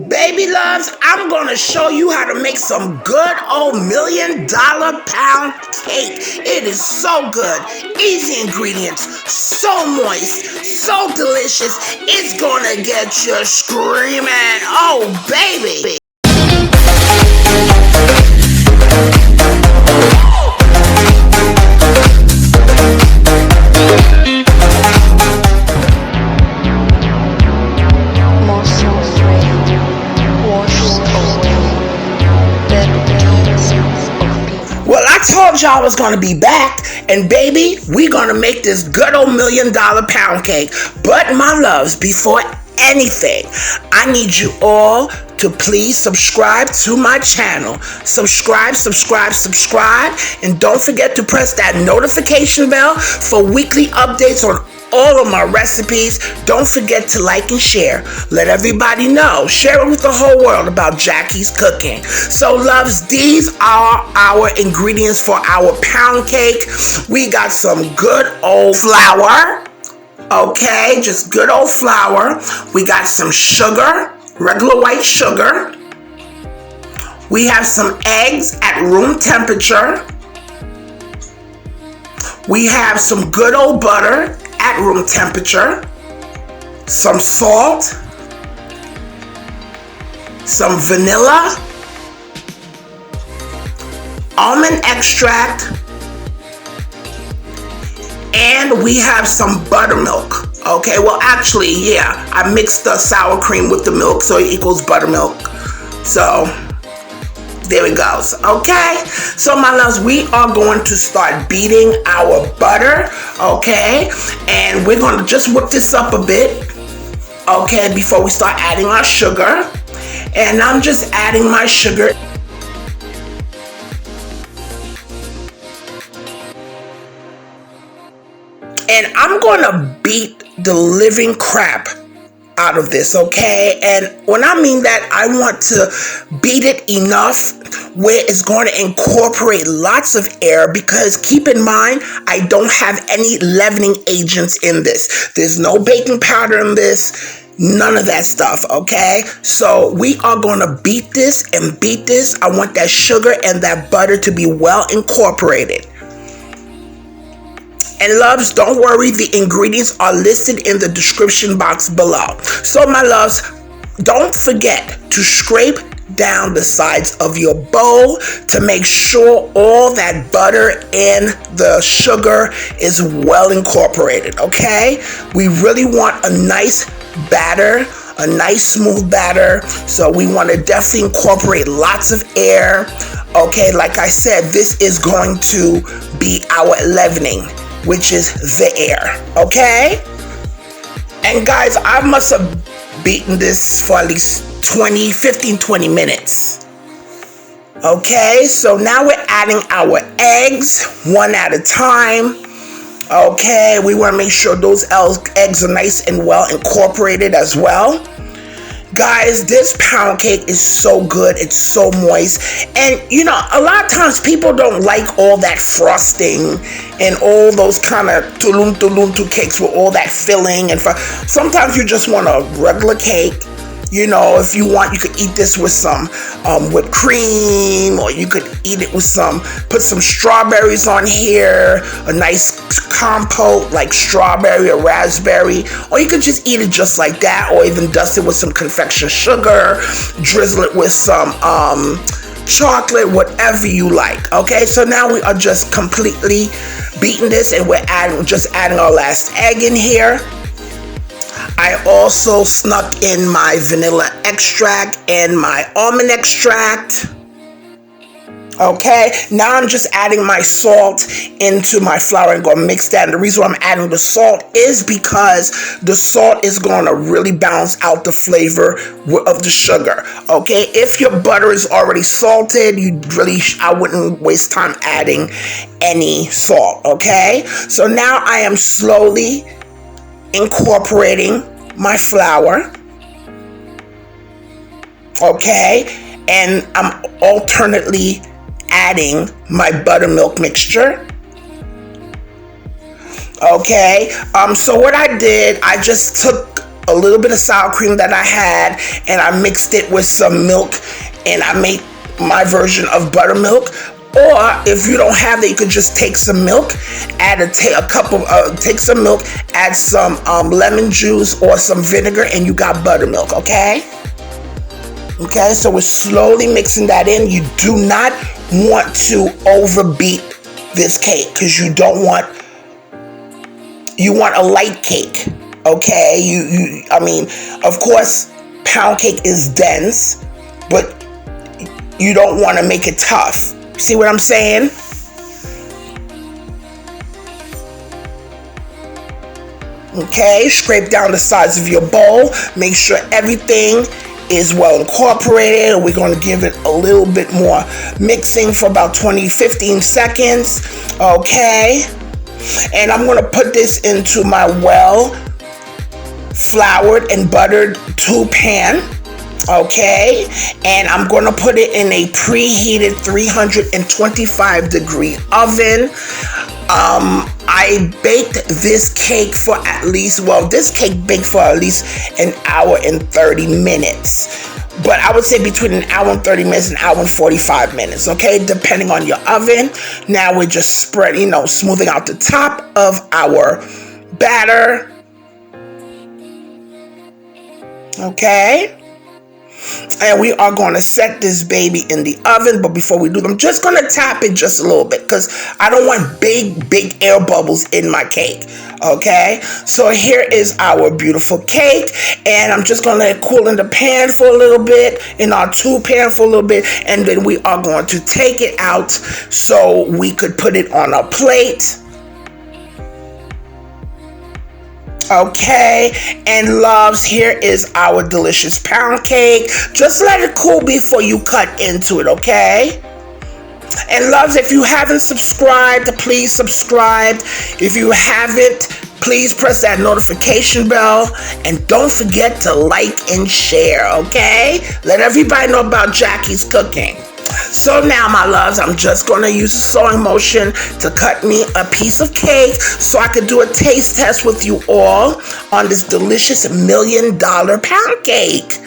Baby loves, I'm gonna show you how to make some good old $1,000,000 pound cake. It is so good, easy ingredients, so moist, so delicious. It's gonna get you screaming, oh baby. Well, I told y'all I was gonna be back, and baby, we gonna make this good old $1,000,000 pound cake. But my loves, before anything, I need you all to please subscribe to my channel. Subscribe, and don't forget to press that notification bell for weekly updates on all of my recipes. Don't forget to like and share. Let everybody know. Share it with the whole world about Jackie's cooking. So loves, these are our ingredients for our pound cake. We got some good old flour. Okay, just good old flour. We got some sugar, regular white sugar. We have some eggs at room temperature. We have some good old butter at room temperature, some salt, some vanilla, almond extract, and we have some buttermilk. Okay, well actually, yeah, I mixed the sour cream with the milk, so it equals buttermilk. So there it goes. Okay, so my loves, we are going to start beating our butter. Okay, and we're going to just whip this up a bit. Okay, before we start adding our sugar. And I'm just adding my sugar. And I'm going to beat the living crap out of this, okay? And when I mean that, I want to beat it enough where it's going to incorporate lots of air, because keep in mind, I don't have any leavening agents in this. There's no baking powder in this, none of that stuff, okay? So we are going to beat this and beat this. I want that sugar and that butter to be well incorporated. And loves, don't worry, the ingredients are listed in the description box below. So my loves, don't forget to scrape down the sides of your bowl to make sure all that butter and the sugar is well incorporated, okay? We really want a nice batter, a nice smooth batter. So we want to definitely incorporate lots of air. Okay, like I said, this is going to be our leavening, which is the air, okay? And guys, I must have beaten this for at least 15-20 minutes. Okay, so now we're adding our eggs one at a time. Okay, we want to make sure those eggs are nice and well incorporated as well. Guys, this pound cake is so good. It's so moist. And, you know, a lot of times people don't like all that frosting and all those kind of tulum cakes with all that filling. And sometimes you just want a regular cake. You know, if you want, you could eat this with some whipped cream, or you could eat it with put some strawberries on here, a nice compote like strawberry or raspberry, or you could just eat it just like that, or even dust it with some confection sugar, drizzle it with some chocolate, whatever you like. Okay, so now we are just completely beating this, and we're just adding our last egg in here. I also snuck in my vanilla extract and my almond extract. Okay, now I'm just adding my salt into my flour and going to mix that. And the reason why I'm adding the salt is because the salt is going to really balance out the flavor of the sugar. Okay, if your butter is already salted, I wouldn't waste time adding any salt. Okay, so now I am slowly incorporating my flour. Okay, and I'm alternately adding my buttermilk mixture. Okay, so what I did, I just took a little bit of sour cream that I had, and I mixed it with some milk, and I made my version of buttermilk. Or if you don't have that, you could just take some milk, take some milk, add some lemon juice or some vinegar, and you got buttermilk. Okay. Okay, so we're slowly mixing that in. You do not want to overbeat this cake because you want a light cake. Okay, I mean, of course, pound cake is dense, but you don't want to make it tough. See what I'm saying? Okay, scrape down the sides of your bowl. Make sure everything is well incorporated. We're going to give it a little bit more mixing for about 15 seconds. Okay, and I'm going to put this into my well floured and buttered 2 pan. Okay, and I'm going to put it in a preheated 325 degree oven. I baked this cake for this cake baked for at least an hour and 30 minutes. But I would say between an hour and 30 minutes and an hour and 45 minutes, okay? Depending on your oven. Now we're just smoothing out the top of our batter. Okay? And we are going to set this baby in the oven. But before we do, I'm just going to tap it just a little bit because I don't want big air bubbles in my cake. Okay, so here is our beautiful cake, and I'm just going to let it cool in the pan for a little bit, in our 2 pan for a little bit, and then we are going to take it out so we could put it on a plate. Okay, and loves, here is our delicious pound cake. Just let it cool before you cut into it, okay? And loves, if you haven't subscribed, please subscribe. If you haven't, please press that notification bell. And don't forget to like and share, okay? Let everybody know about Jackie's cooking. So now, my loves, I'm just going to use a sewing motion to cut me a piece of cake so I could do a taste test with you all on this delicious $1 million pound cake.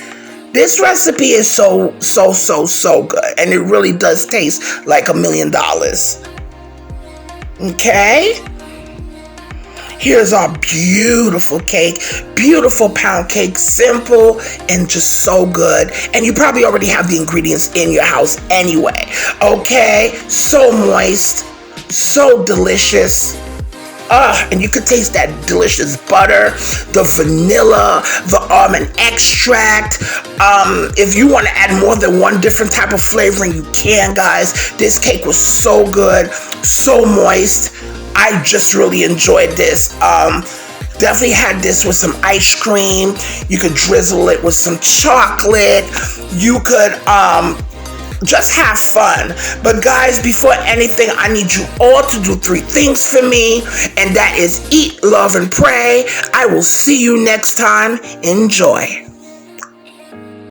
This recipe is so good, and it really does taste like $1 million. Okay? Here's our beautiful cake, beautiful pound cake, simple and just so good. And you probably already have the ingredients in your house anyway. Okay, so moist, so delicious. And you could taste that delicious butter, the vanilla, the almond extract. If you want to add more than one different type of flavoring, you can, guys. This cake was so good, so moist. I just really enjoyed this. Definitely had this with some ice cream. You could drizzle it with some chocolate. You could just have fun. But guys, before anything, I need you all to do 3 things for me, and that is eat, love, and pray. I will see you next time. Enjoy.